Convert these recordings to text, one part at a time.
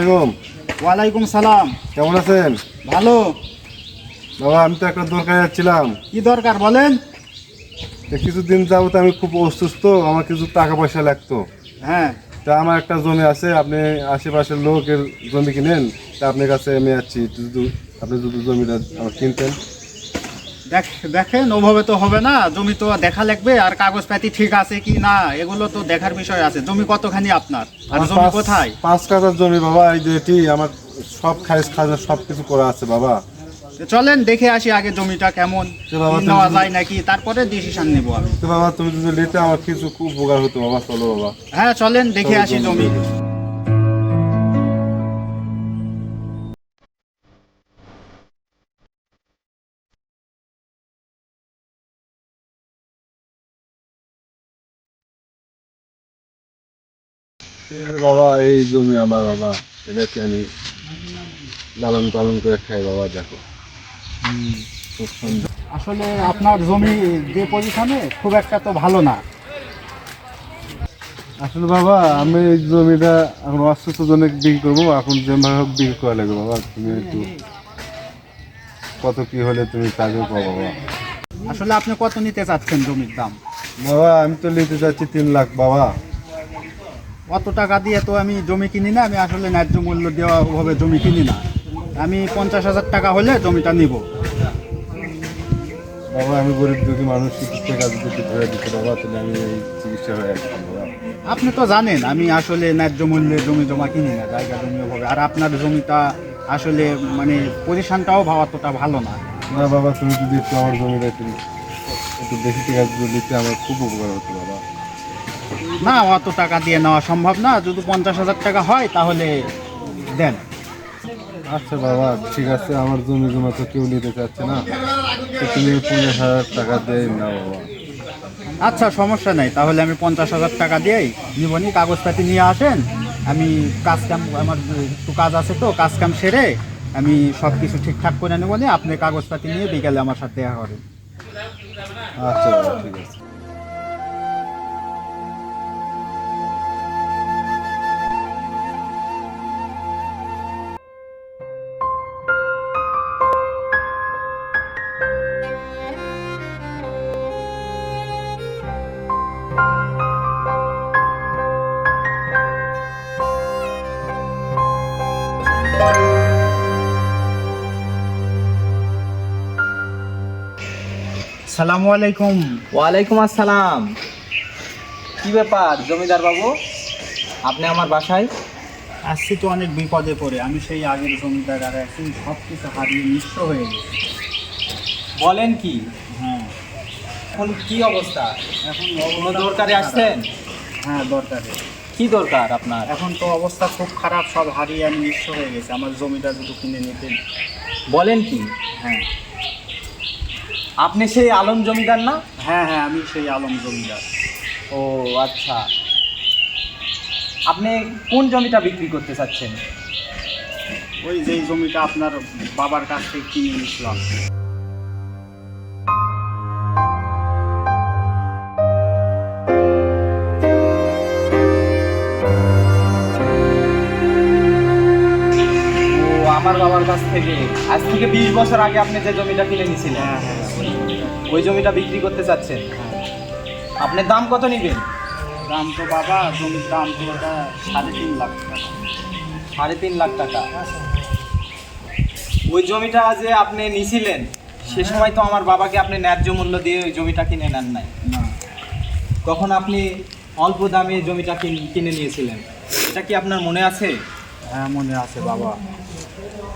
আলাইকুম। ওয়ালাইকুম সালাম। কেমন আছেন? ভালো। বাবা আমি তো একটা দরকারে যাচ্ছিলাম। কি দরকার বলেন? কিছুদিন যাবত আমি খুব অসুস্থ, আমার কিছু টাকা পয়সা লাগতো। হ্যাঁ, তা আমার একটা জমি আছে, আপনি আশেপাশের লোকের জমি কিনেন, তা আপনার কাছে আমি যাচ্ছি, আপনি যদি জমিটা আমার কিনতেন। দেখেন ওভাবে তো হবে না, জমি তো দেখা লাগবে, আর কাগজপাতি ঠিক আছে কি না এগুলো তো দেখার বিষয় আছে। জমি কতখানি আপনার, আর জমি কোথায়? 5 কাঠার জমি বাবা, এই যে এটি আমার সব খারিজ খাজনা সব কিছু করা আছে বাবা। তো চলেন দেখে আসি আগে জমিটা কেমন, তো বাবা, কি নেওয়া যায় নাকি, তারপরে ডিসিশন নেবো আমি। তো বাবা তুমি যদি নিতে আমার কিছু খুব উপকার হতো বাবা, চলো বাবা। হ্যাঁ চলেন দেখে আসি জমি। বাবা এই জমি আমার বাবা, এটাকে আমি লালন পালন করে খাই বাবা, দেখো খুব সুন্দর। আসলে আপনার জমি যে পজিশনে খুব একটা তো ভালো না। আসলে বাবা আমি এই জমিটা এখন অসুস্থজনক বিক্রি করবো, এখন যেভাবে হোক বিক্রি করা লাগবে বাবা। তুমি একটু কত কি হলে তুমি কাজে পাবো বাবা। আসলে আপনি কত নিতে চাচ্ছেন জমির দাম? বাবা আমি তো নিতে চাচ্ছি 3 লাখ বাবা। অত টাকা দিয়ে তো আমি জমি কিনি না, আমি আসলে ন্যায্য মূল্য দেওয়া ওভাবে জমি কিনি না। আমি 50,000 টাকা হলে জমিটা নিব। বাবা আমি গরিব দুঃখী মানুষ, চিকিৎসা কাজ যদি ধরে দিতে বাবা, তাহলে আমি এই চিকিৎসা হয়ে আসতাম বাবা। আপনি তো জানেন আমি আসলে ন্যায্য মূল্যে জমি জমা কিনি না, জায়গা জমি ওভাবে। আর আপনার জমিটা আসলে মানে পজিশনটাও অতটা ভালো না। না বাবা তুমি যদি একটু আমার জমিটা একটু একটু বেশি টাকা যদি দিতে আমার খুব উপকার হতো বাবা। না, অত টাকা দিয়ে নেওয়া সম্ভব না। যদি 50,000 টাকা হয় তাহলে দেন। আচ্ছা বাবা ঠিক আছে, আমার জমি জমা তো কেউ নিতে চাচ্ছে না, তো তুমি 50,000 টাকা দিয়ে নাও বাবা। আচ্ছা সমস্যা নাই, তাহলে আমি 50,000 টাকা দিয়েই নিবনি। কাগজপাতি নিয়ে আসেন, আমি কাজ কাম, আমার একটু কাজ আছে তো, কাজ কাম সেরে আমি সব কিছু ঠিকঠাক করে নেবো নি। আপনি কাগজপাতি নিয়ে বিকালে আমার সাথে দেখা করেন। আচ্ছা বাবা ঠিক আছে। সালামু আলাইকুম। ওয়ালাইকুম আসসালাম। কি ব্যাপার জমিদার বাবু, আপনি আমার বাসায়? আসছি তো অনেক বিপদে পড়ে। আমি সেই আগের জমিদার আর এখন সব কিছু হারিয়ে নিঃস্ব হয়ে গেছি। বলেন কি? হ্যাঁ, এখন কি অবস্থা? এখন কোনো দরকারে আসছেন? হ্যাঁ দরকারে। কি দরকার আপনার? এখন তো অবস্থা খুব খারাপ, সব হারিয়ে আমি নিঃস্ব হয়ে গেছে। আমার জমিটা যদি কিনে নিতেন। বলেন কি? হ্যাঁ আপনি সেই আলম জমিদার না? হ্যাঁ হ্যাঁ, আমি সেই আলম জমিদার। ও আচ্ছা, আপনি কোন জমিটা বিক্রি করতে চাচ্ছেন? ওই যেই জমিটা আপনার বাবার কাছ থেকে কিনে নিয়েছিলাম। ও আমার বাবার কাছ থেকে আজ থেকে 20 বছর আগে আপনি যে জমিটা কিনে নিয়েছিলেন, হ্যাঁ হ্যাঁ ওই জমিটা বিক্রি করতে চাচ্ছেন? আপনি দাম কত নেবেন? দাম তো বাবা, জমির দাম তো ওটা 3.5 লাখ টাকা। 3.5 লাখ টাকা? ওই জমিটা যে আপনি নিছিলেন সে সময় তো আমার বাবাকে আপনি ন্যায্য মূল্য দিয়ে ওই জমিটা কিনে নেন নাই। না, তখন আপনি অল্প দামে জমিটা কিনে নিয়েছিলেন, এটা কি আপনার মনে আছে? হ্যাঁ মনে আছে বাবা।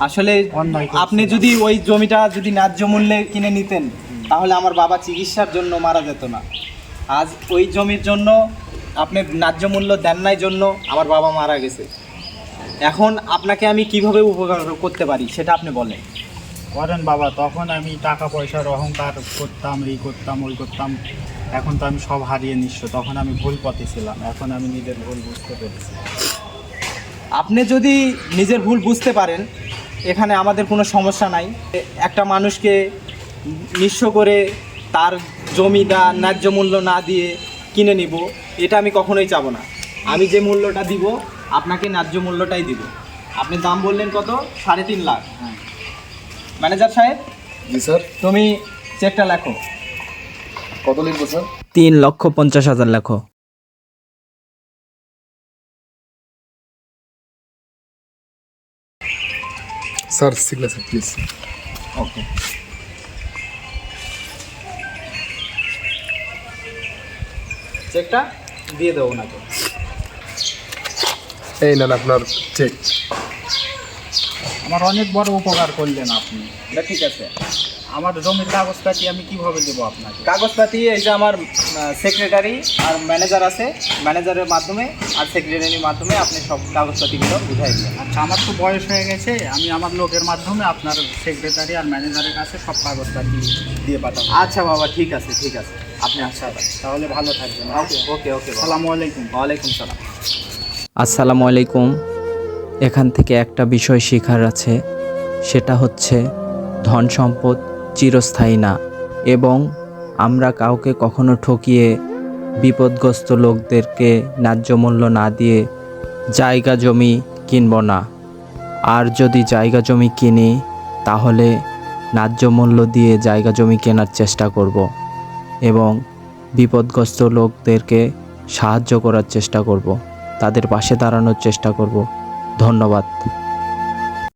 আসলে অন্যায় করছি। আপনি যদি ওই জমিটা যদি ন্যায্য মূল্যে কিনে নিতেন তাহলে আমার বাবা চিকিৎসার জন্য মারা যেত না। আজ ওই জমির জন্য আপনি ন্যায্য মূল্য দেন নাই জন্য আমার বাবা মারা গেছে। এখন আপনাকে আমি কিভাবে উপকার করতে পারি সেটা আপনি বলেন। করেন বাবা, তখন আমি টাকা পয়সার অহংকার করতাম, এই করতাম ওই করতাম। এখন তো আমি সব হারিয়ে নিঃস্ব। তখন আমি ভুল পথে ছিলাম, এখন আমি নিজের ভুল বুঝতে পেরেছি। আপনি যদি নিজের ভুল বুঝতে পারেন এখানে আমাদের কোনো সমস্যা নাই। একটা মানুষকে নিঃস্ব করে তার জমিটা ন্যায্য মূল্য না দিয়ে কিনে নিব, এটা আমি কখনোই চাবো না। আমি যে মূল্যটা দিব আপনাকে ন্যায্য মূল্যটাই দিব। আপনি দাম বললেন কত? 3.5 লাখ। হ্যাঁ। ম্যানেজার সাহেব, জি স্যার। তুমি চেকটা লেখো। কত লিখবো স্যার? 3,50,000 লেখো। Sir signature please. ওকে। চেকটা দিয়ে দেবো ওনাকে। এই নেন আপনার চেক। আমার অনেক বড় উপকার করলেন আপনি। এটা ঠিক আছে। আমার জমির কাগজপাতি আমি কিভাবে দেবো আপনাকে? কাগজপাতি এই যে আমার সেক্রেটারি আর ম্যানেজার আছে, ম্যানেজারের মাধ্যমে আর সেক্রেটারির মাধ্যমে আপনি সব কাগজপাতিগুলো বুঝাই দিন। আচ্ছা, আমার তো বয়স হয়ে গেছে, আমি আমার লোকের মাধ্যমে আপনার সেক্রেটারি আর ম্যানেজারের কাছে সব কাগজপাতি দিয়ে পাঠাবো। আচ্ছা বাবা, ঠিক আছে ঠিক আছে, আপনি আচ্ছা, তাহলে ভালো থাকবেন। ওকে ওকে ওকে। আসসালামু আলাইকুম। ওয়ালাইকুম সালাম। আসসালামু আলাইকুম। এখান থেকে একটা বিষয় শেখার আছে, সেটা হচ্ছে ধন সম্পদ চিরস্থায়ী না, এবং আমরা কাউকে কখনো ঠকিয়ে বিপদগ্রস্ত লোকদেরকে ন্যায্য মূল্য না দিয়ে জায়গা জমি কিনব না। আর যদি জায়গা জমি কিনি তাহলে ন্যায্য মূল্য দিয়ে জায়গা জমি কেনার চেষ্টা করব এবং বিপদগ্রস্ত লোকদেরকে সাহায্য করার চেষ্টা করব, তাদের পাশে দাঁড়ানোর চেষ্টা করব। ধন্যবাদ।